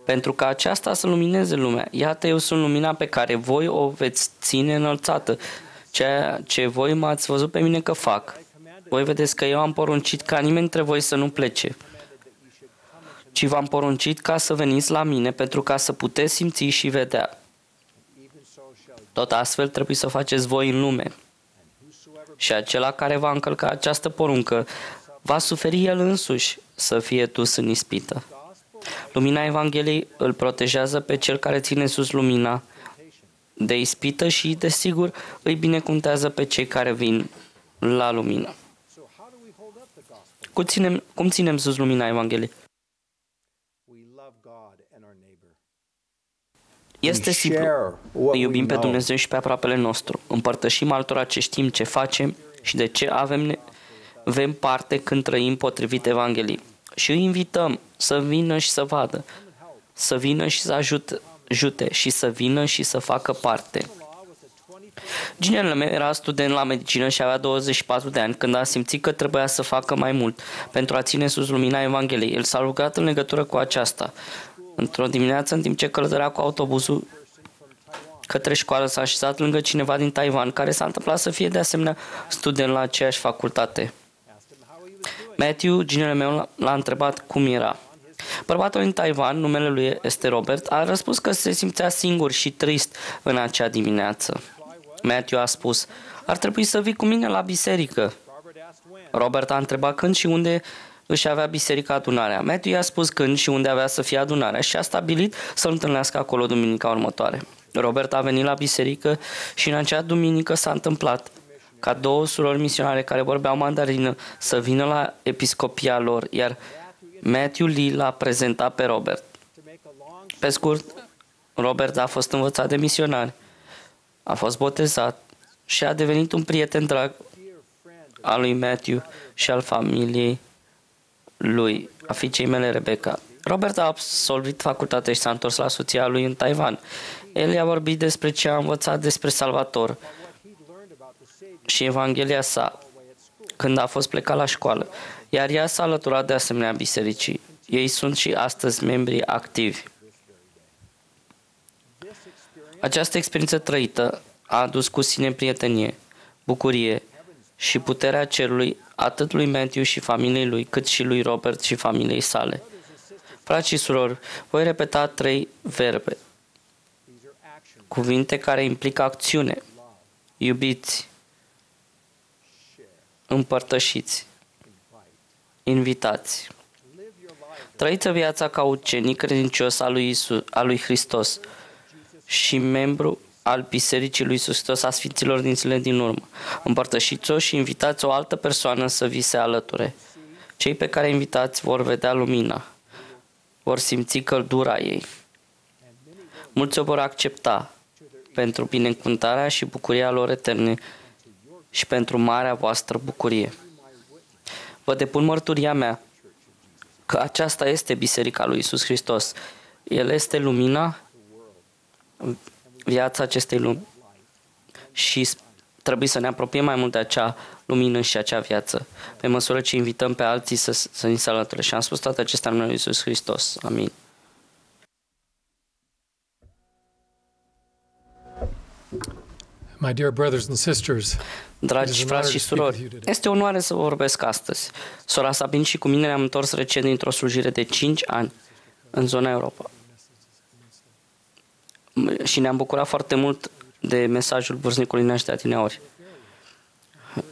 [SPEAKER 1] pentru ca aceasta să lumineze lumea. Iată, eu sunt lumina pe care voi o veți ține înălțată, ceea ce voi m-ați văzut pe mine că fac. Voi vedeți că eu am poruncit ca nimeni dintre voi să nu plece, ci v-am poruncit ca să veniți la mine pentru ca să puteți simți și vedea. Tot astfel trebuie să faceți voi în lume. Și acela care va încălca această poruncă va suferi el însuși să fie dus în ispită. Lumina Evangheliei îl protejează pe cel care ține sus lumina de ispită și, desigur, îi binecuvântează pe cei care vin la lumină. Cum ținem sus lumina Evangheliei? Este simplu. Îi iubim pe Dumnezeu și pe aproapele nostru. Împărtășim altora ce știm, ce facem și de ce avem parte când trăim potrivit Evangheliei. Și îi invităm să vină și să vadă, să vină și să ajute ajute și să vină și să facă parte. Ginerele meu era student la medicină și avea 24 de ani când a simțit că trebuia să facă mai mult pentru a ține sus lumina Evangheliei. El s-a rugat în legătură cu aceasta. Într-o dimineață, în timp ce călătorea cu autobuzul către școală, s-a așezat lângă cineva din Taiwan, care s-a întâmplat să fie de asemenea student la aceeași facultate. Matthew, ginerele meu, l-a întrebat cum era. Bărbatul din Taiwan, numele lui este Robert, a răspuns că se simțea singur și trist în acea dimineață. Matthew a spus, ar trebui să vii cu mine la biserică. Robert a întrebat când și unde își avea biserica adunarea. Matthew i-a spus când și unde avea să fie adunarea și a stabilit să-l întâlnească acolo duminica următoare. Robert a venit la biserică și în acea duminică s-a întâmplat ca 2 surori misionare care vorbeau mandarină să vină la episcopia lor, iar Matthew Lee l-a prezentat pe Robert. Pe scurt, Robert a fost învățat de misionari, a fost botezat și a devenit un prieten drag al lui Matthew și al familiei lui, a fiicei mele Rebecca. Robert a absolvit facultatea și s-a întors la soția lui în Taiwan. El i-a vorbit despre ce a învățat despre Salvator și Evanghelia sa când a fost plecat la școală, iar ea s-a alăturat de asemenea bisericii. Ei sunt și astăzi membri activi. Această experiență trăită a adus cu sine prietenie, bucurie și puterea cerului atât lui Matthew și familiei lui, cât și lui Robert și familiei sale. Frați și surori, voi repeta 3 verbe, cuvinte care implică acțiune. Iubiți, împărtășiți, invitați. Trăiți viața ca ucenic credincios al lui Hristos și membru al Bisericii lui Iisus Hristos a Sfinților din zilele din urmă. Împărtășiți-o și invitați o altă persoană să vi se alăture. Cei pe care invitați vor vedea lumina, vor simți căldura ei. Mulți o vor accepta pentru binecuvântarea și bucuria lor eterne și pentru marea voastră bucurie. Vă depun mărturia mea că aceasta este Biserica lui Iisus Hristos. El este lumina, viața acestei lumi și trebuie să ne apropiem mai mult de acea lumină și acea viață, pe măsură ce invităm pe alții să ni se alăture. Și am spus toate acestea în numele lui Iisus Hristos. Amin.
[SPEAKER 7] My dear brothers and sisters,
[SPEAKER 1] dragi frați și surori, este o onoare să vă vorbesc astăzi. Sora Sabin și cu mine ne-am întors recent dintr-o slujire de 5 ani în zona Europa. Și ne-am bucurat foarte mult de mesajul vârstnicului Naștea Adineauri.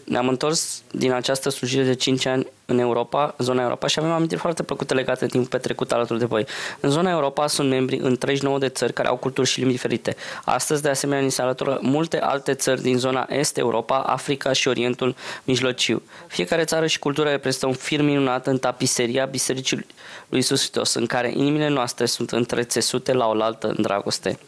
[SPEAKER 1] Ne-am întors din această slujire de 5 ani în Europa, în zona Europa, și avem amintiri foarte plăcute legate de timpul petrecut alături de voi. În zona Europa sunt membri în 39 de țări care au culturi și limbi diferite. Astăzi, de asemenea, ni se alătură multe alte țări din zona Est Europa, Africa și Orientul Mijlociu. Fiecare țară și cultură reprezintă un fir minunat în tapiseria Bisericii lui Iisus Hristos, în care inimile noastre sunt întrețesute la oaltă în dragoste.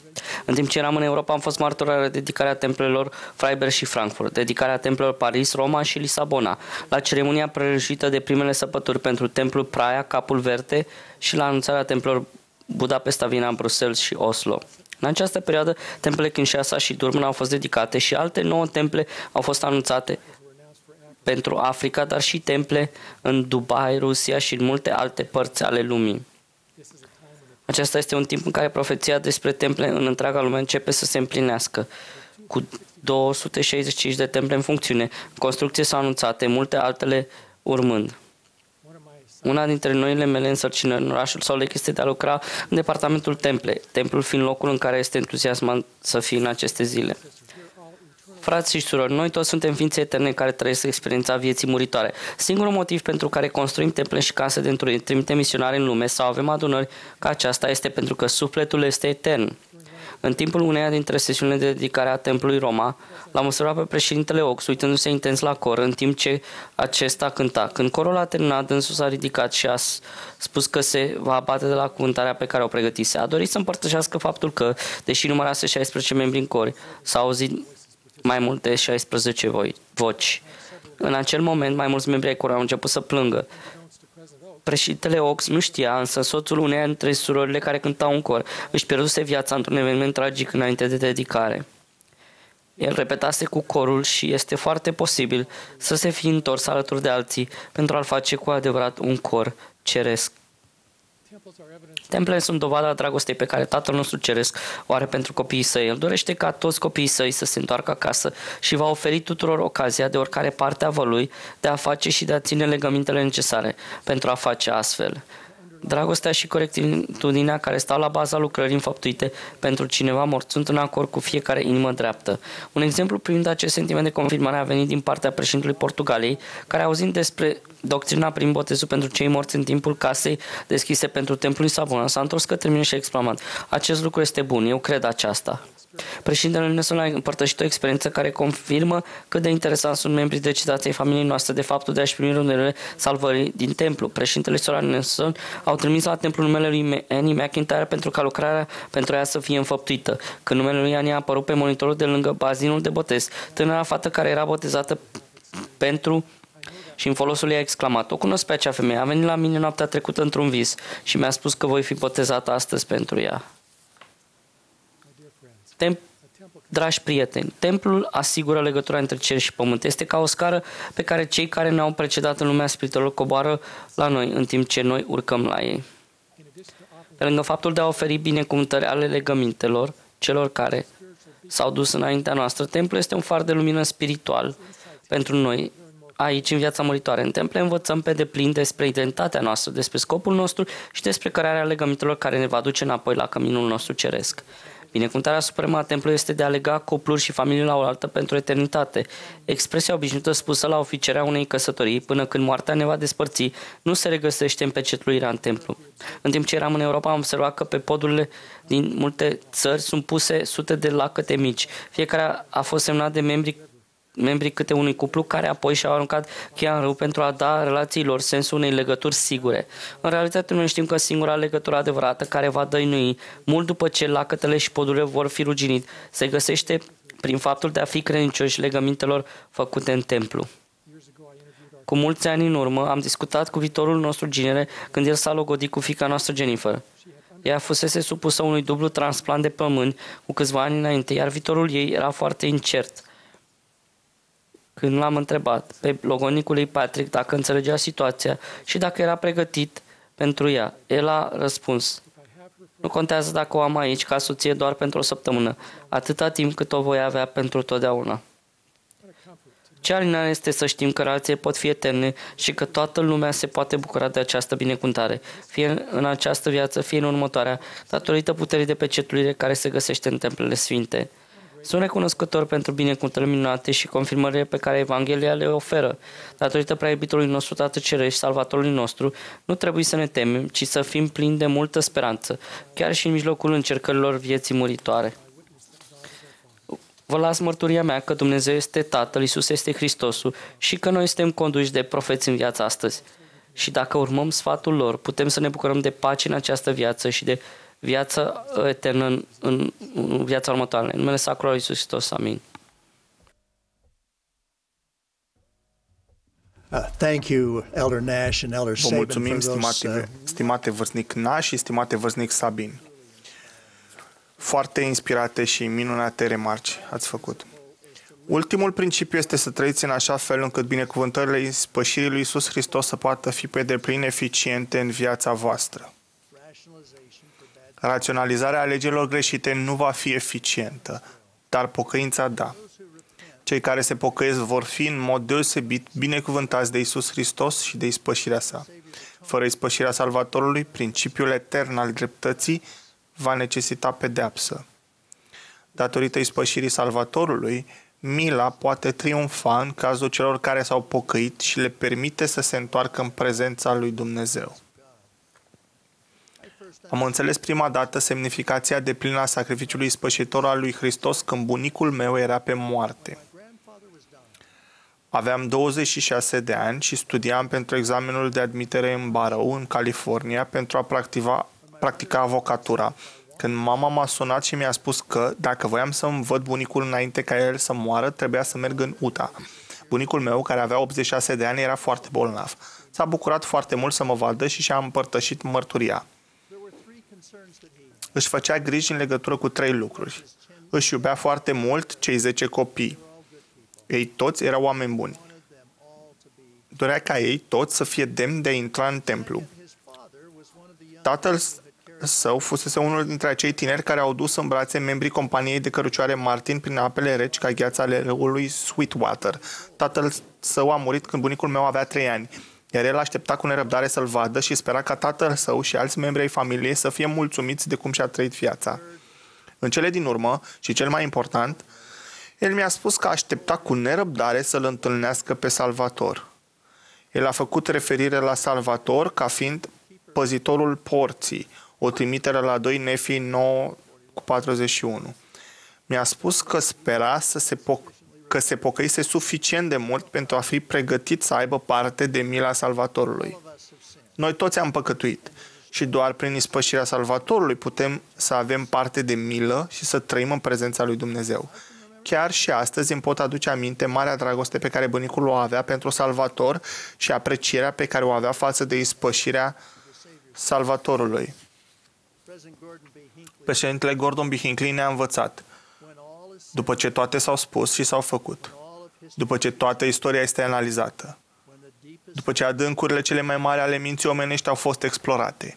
[SPEAKER 1] În timp ce eram în Europa, am fost martor la dedicarea templelor Freiberg și Frankfurt, dedicarea templelor Paris, Roma și Lisabona, la ceremonia prelăjită de primele săpături pentru templul Praia, Capul Verde și la anunțarea templelor Budapesta, Viena, Bruxelles și Oslo. În această perioadă, templele Kinshasa și Durban au fost dedicate și alte 9 temple au fost anunțate pentru Africa, dar și temple în Dubai, Rusia și în multe alte părți ale lumii. Acesta este un timp în care profeția despre temple în întreaga lume începe să se împlinească. Cu 265 de temple în funcțiune, construcții s-au anunțate, multe altele urmând. Una dintre noile mele însărcinări în orașul Salt Lake este de a lucra în departamentul temple, templul fiind locul în care este entuziasmant să fie în aceste zile. Frați și surori, noi toți suntem ființe eterne care trăiesc experiența vieții muritoare. Singurul motiv pentru care construim temple și case de întrunire, trimitem misionari în lume sau avem adunări ca aceasta este pentru că sufletul este etern. În timpul uneia dintre sesiunile de dedicare a templului Roma, l-am observat pe președintele Ox uitându-se intens la cor în timp ce acesta cânta. Când corul a terminat, dânsul s-a ridicat și a spus că se va abate de la cuvântarea pe care o pregătise. A dorit să împărtășească faptul că, deși numărase 16 membri în cor, s-au auzit mai mult de 16 voci. În acel moment, mai mulți membri ai corului au început să plângă. Președintele Ox nu știa, însă soțul uneia dintre surorile care cântau în cor își pierduse viața într-un eveniment tragic înainte de dedicare. El repetase cu corul și este foarte posibil să se fi întors alături de alții pentru a-l face cu adevărat un cor ceresc. Templele sunt dovada dragostei pe care Tatăl nostru Ceresc o are pentru copiii săi. El dorește ca toți copiii săi să se întoarcă acasă și va oferi tuturor ocazia de oricare parte a vălui de a face și de a ține legămintele necesare pentru a face astfel. Dragostea și corectitudinea care stau la baza lucrării înfăptuite pentru cineva mort sunt în acord cu fiecare inimă dreaptă. Un exemplu privind acest sentiment de confirmare a venit din partea președintelui Portugaliei, care auzind despre doctrina prin botezul pentru cei morți în timpul casei deschise pentru templul Lisabona, s-a întors către mine și a exclamat: acest lucru este bun, eu cred aceasta. Președintele Nelson a împărtășit o experiență care confirmă cât de interesant sunt membrii de cetației familiei noastre de faptul de a-și primi rândurile salvării din templu. Președintele și sora Nelson au trimis la templu numele lui Annie McIntyre pentru ca lucrarea pentru ea să fie înfăptuită. Când numele lui Annie a apărut pe monitorul de lângă bazinul de botez, tânăra fată care era botezată pentru și în folosul ei a exclamat: o cunosc pe acea femeie, a venit la mine noaptea trecută într-un vis și mi-a spus că voi fi botezată astăzi pentru ea. Dragi prieteni, templul asigură legătura între cer și pământ. Este ca o scară pe care cei care ne-au precedat în lumea spirituală coboară la noi, în timp ce noi urcăm la ei. Pe lângă faptul de a oferi binecuvântări ale legămintelor celor care s-au dus înaintea noastră, templul este un far de lumină spiritual pentru noi aici, în viața muritoare. În temple învățăm pe deplin despre identitatea noastră, despre scopul nostru și despre cărarea legămintelor care ne va duce înapoi la căminul nostru ceresc. Binecuvântarea supremă a templului este de a lega cupluri și familii la oaltă pentru eternitate. Expresia obișnuită spusă la oficierea unei căsătorii, până când moartea ne va despărți, nu se regăsește în pecetluirea în templu. În timp ce eram în Europa, am observat că pe podurile din multe țări sunt puse sute de lacăte mici. Fiecare a fost semnat de membrii câte unui cuplu, care apoi și-au aruncat cheia în râu pentru a da relațiilor sensul unei legături sigure. În realitate, noi știm că singura legătură adevărată care va dăinui mult după ce lacătele și podurile vor fi ruginit se găsește prin faptul de a fi credincioși legămintelor făcute în templu. Cu mulți ani în urmă am discutat cu viitorul nostru ginere când el s-a logodit cu fiica noastră Jennifer. Ea fusese supusă unui dublu transplant de plămâni cu câțiva ani înainte, iar viitorul ei era foarte incert. Când l-am întrebat pe logodnicul ei Patrick dacă înțelegea situația și dacă era pregătit pentru ea, el a răspuns: nu contează dacă o am aici ca soție doar pentru o săptămână, atâta timp cât o voi avea pentru totdeauna. Ce alinare este să știm că relațiile pot fi eterne și că toată lumea se poate bucura de această binecuvântare, fie în această viață, fie în următoarea, datorită puterii de pecetluire care se găsește în templele sfinte. Sunt recunoscător pentru binecuvântările minunate și confirmările pe care Evanghelia le oferă. Datorită prea iubitului nostru Tată Ceresc, Salvatorului nostru, nu trebuie să ne temem, ci să fim plini de multă speranță, chiar și în mijlocul încercărilor vieții muritoare. Vă las mărturia mea că Dumnezeu este Tatăl, Iisus este Hristosul și că noi suntem conduși de profeți în viața astăzi. Și dacă urmăm sfatul lor, putem să ne bucurăm de pace în această viață și de viața eternă în viața următoare. În numele Sacru al Iisus Hristos. Amin.
[SPEAKER 4] Thank you, Elder Nash and Elder
[SPEAKER 6] Vă
[SPEAKER 4] Sabin,
[SPEAKER 6] mulțumim,
[SPEAKER 4] for those,
[SPEAKER 6] stimate vârstnic Nash și stimate vârstnic Sabin. Foarte inspirate și minunate remarci ați făcut. Ultimul principiu este să trăiți în așa fel încât binecuvântările ispășirii lui Iisus Hristos să poată fi pe deplin eficiente în viața voastră. Raționalizarea alegerilor greșite nu va fi eficientă, dar pocăința da. Cei care se pocăiesc vor fi în mod deosebit binecuvântați de Iisus Hristos și de ispășirea sa. Fără ispășirea Salvatorului, principiul etern al dreptății va necesita pedeapsă. Datorită ispășirii Salvatorului, mila poate triumfa în cazul celor care s-au pocăit și le permite să se întoarcă în prezența lui Dumnezeu. Am înțeles prima dată semnificația deplină a sacrificiului ispășitor al lui Hristos când bunicul meu era pe moarte. Aveam 26 de ani și studiam pentru examenul de admitere în Barrow, în California, pentru a practica avocatura. Când mama m-a sunat și mi-a spus că, dacă voiam să-mi văd bunicul înainte ca el să moară, trebuia să merg în Utah. Bunicul meu, care avea 86 de ani, era foarte bolnav. S-a bucurat foarte mult să mă vadă și și-a împărtășit mărturia. Își făcea griji în legătură cu 3 lucruri. Își iubea foarte mult cei 10 copii. Ei toți erau oameni buni. Dorea ca ei toți să fie demni de a intra în templu. Tatăl său fusese unul dintre acei tineri care au dus în brațe membrii companiei de cărucioare Martin prin apele reci ca gheața ale râului Sweetwater. Tatăl său a murit când bunicul meu avea 3 ani, iar el aștepta cu nerăbdare să-l vadă și spera ca tatăl său și alți membri ai familiei să fie mulțumiți de cum și-a trăit viața. În cele din urmă, și cel mai important, el mi-a spus că aștepta cu nerăbdare să-l întâlnească pe Salvator. El a făcut referire la Salvator ca fiind păzitorul porții, o trimitere la 2 Nefii 9:41. Mi-a spus că spera că se pocăise suficient de mult pentru a fi pregătit să aibă parte de mila Salvatorului. Noi toți am păcătuit și doar prin ispășirea Salvatorului putem să avem parte de milă și să trăim în prezența lui Dumnezeu. Chiar și astăzi îmi pot aduce aminte marea dragoste pe care bunicul o avea pentru Salvator și aprecierea pe care o avea față de ispășirea Salvatorului. Președintele Gordon B. Hinckley ne-a învățat: după ce toate s-au spus și s-au făcut, după ce toată istoria este analizată, după ce adâncurile cele mai mari ale minții omenești au fost explorate,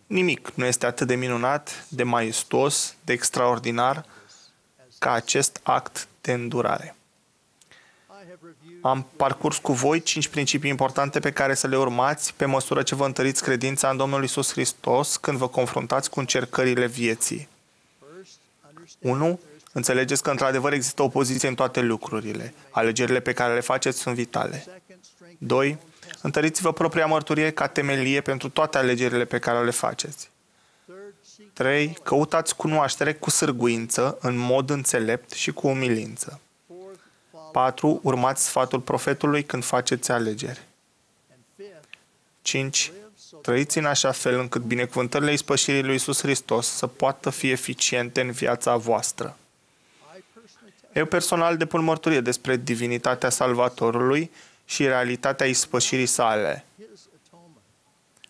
[SPEAKER 6] nimic nu este atât de minunat, de maestos, de extraordinar ca acest act de îndurare. Am parcurs cu voi 5 principii importante pe care să le urmați pe măsură ce vă întăriți credința în Domnul Iisus Hristos când vă confruntați cu încercările vieții. 1. Înțelegeți că într-adevăr există opoziție în toate lucrurile. Alegerile pe care le faceți sunt vitale. 2. Întăriți-vă propria mărturie ca temelie pentru toate alegerile pe care le faceți. 3. Căutați cunoaștere cu sârguință, în mod înțelept și cu umilință. 4. Urmați sfatul profetului când faceți alegeri. 5. Trăiți în așa fel încât binecuvântările ispășirii lui Iisus Hristos să poată fi eficiente în viața voastră. Eu personal depun mărturie despre divinitatea Salvatorului și realitatea ispășirii sale.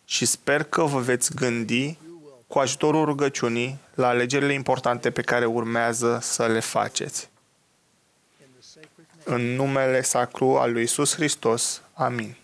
[SPEAKER 6] Și sper că vă veți gândi, cu ajutorul rugăciunii, la alegerile importante pe care urmează să le faceți. În numele sacru al lui Iisus Hristos. Amin.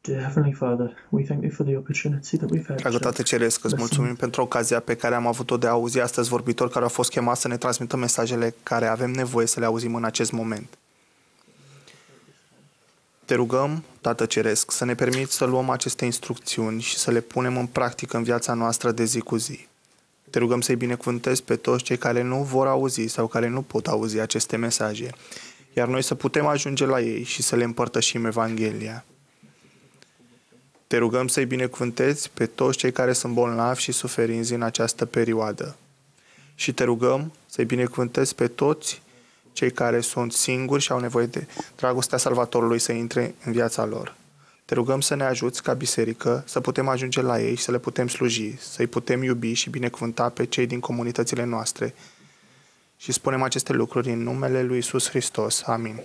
[SPEAKER 7] Dear Heavenly Father, we thank you for the opportunity that we've had.
[SPEAKER 6] Dragă Tată Ceresc, îți mulțumim pentru ocazia pe care am avut-o de a auzi astăzi vorbitori care au fost chemați să ne transmită mesajele care avem nevoie să le auzim în acest moment. Te rugăm, Tată Ceresc, să ne permiți să luăm aceste instrucțiuni și să le punem în practică în viața noastră de zi cu zi. Te rugăm să-i binecuvântezi pe toți cei care nu vor auzi sau care nu pot auzi aceste mesaje, iar noi să putem ajunge la ei și să le împărtășim Evanghelia. Te rugăm să-i binecuvântezi pe toți cei care sunt bolnavi și suferinți în această perioadă. Și te rugăm să-i binecuvântezi pe toți cei care sunt singuri și au nevoie de dragostea Salvatorului să intre în viața lor. Te rugăm să ne ajuți ca biserică să putem ajunge la ei și să le putem sluji, să-i putem iubi și binecuvânta pe cei din comunitățile noastre. Și spunem aceste lucruri în numele lui Iisus Hristos. Amin.